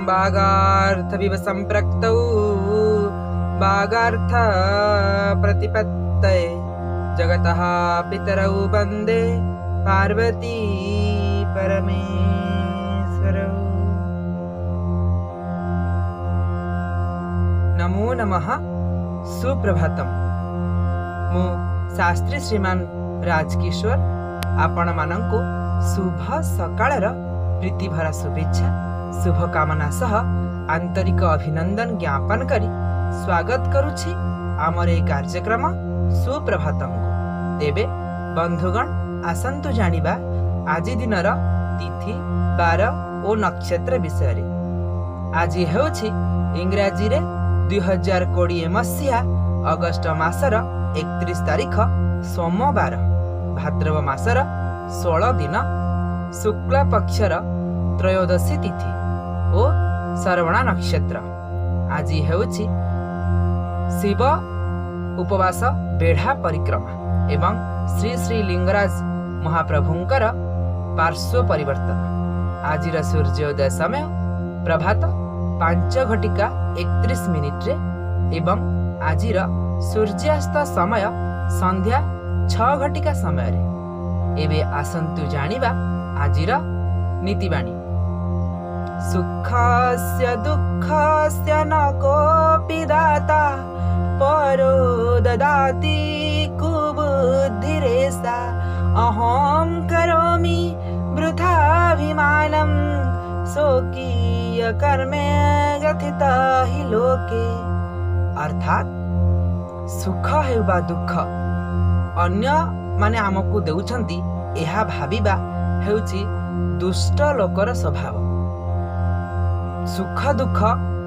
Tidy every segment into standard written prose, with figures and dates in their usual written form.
बागार्थविव सम्प्रक्तौ बागार्थ प्रतिपत्तये जगतः पितरौ वन्दे पार्वती परमेश्वरौ। नमो नमः। सुप्रभातम। मु शास्त्री श्रीमान राजकिशोर आपण मानंकु शुभ सकाळर प्रीतिभरा शुभेच्छा शुभकामना सह आंतरिक अभिनंदन ज्ञापन करी स्वागत करुछि आमर ए कार्यक्रम सुप्रभातम को। तेबे बंधुगण आसंतु जानिबा आज दिनर तिथि बार और नक्षत्र विषय रे। आज हेउछि इंग्राजी रे 2020 मसीहा अगस्ट मासर 31 तारिख सोमवार भाद्रव मासर 16 दिन शुक्ल पक्षर त्रयोदशी तिथि ओ श्रवण नक्षत्र। आज हेउछि शिव उपवास बेढ़ा परिक्रमा एवं श्री श्री लिंगराज महाप्रभुंकर पार्श्व परिवर्तन। आज सूर्योदय समय प्रभात 5:31 एवं आज सूर्यास्त समय संध्या 6 समय। एबे आसंतु जानिबा आजिर नीतिबाणी। सुखस्य दुःखस्य न कोऽपि दाता परो ददाति कुबुद्धिरेषा अहं करोमि वृथाभिमानं स्वकीय कर्मे गथिता हि लोके। अर्थात सुख हेउबा दुःख अन्य माने आमको देउछंती एहा भाबिबा हेउछि दुष्ट लोकर स्वभाव। सुख दुख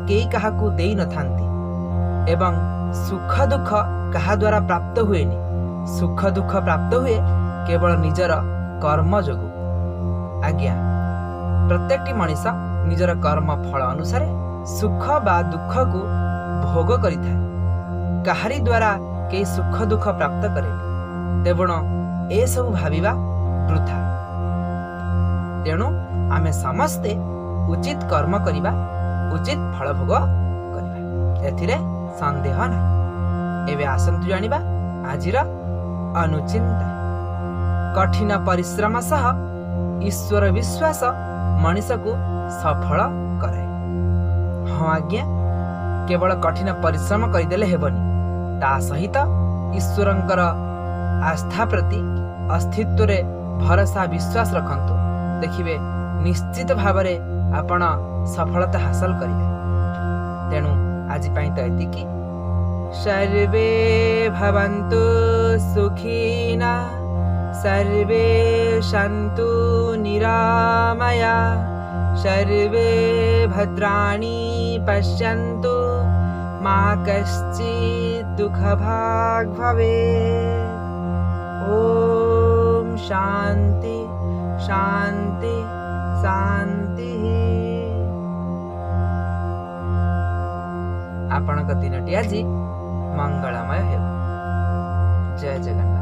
केई काहाकू देई नथांती एवं सुख दुख कहा द्वारा प्राप्त हुएनि। सुख दुख प्राप्त हुए केवल निजर कर्म जोगु। आज्ञा प्रत्येकटी मनीष निजर कर्म फल अनुसार सुख बा दुख को भोग करिथाय। काहारी द्वारा केई सुख दुख प्राप्त करे तेबण ए सब भाबिबा वृथा। तेणु आमे समस्ते उचित कर्म करिबा उचित फल भोग करिबा एथिरे संदेह ना। एबे आसंतु जानिबा आजिर अनुचिंता। कठिन परिश्रम सह ईश्वर विश्वास मनीष को सफल करे। हाँ आज्ञा केवल कठिन परिश्रम करदेले हेबनी ता सहित ईश्वरंकर आस्था प्रति अस्तित्व रे भरोसा विश्वास रखंतु। देखिबे निश्चित भावरे आपण सफलता हासिल करिवे। तेणु आज पाई तो एतिकी। सर्वे भवन्तु सुखिना सर्वे सन्तु निरामया सर्वे भद्राणि पश्यन्तु मा कश्चित् दुःखभाग् भवेत्। ओम शांति शांति शांति। आपणक दिनटी आज मंगलमय हेउ। जय जगन्नाथ।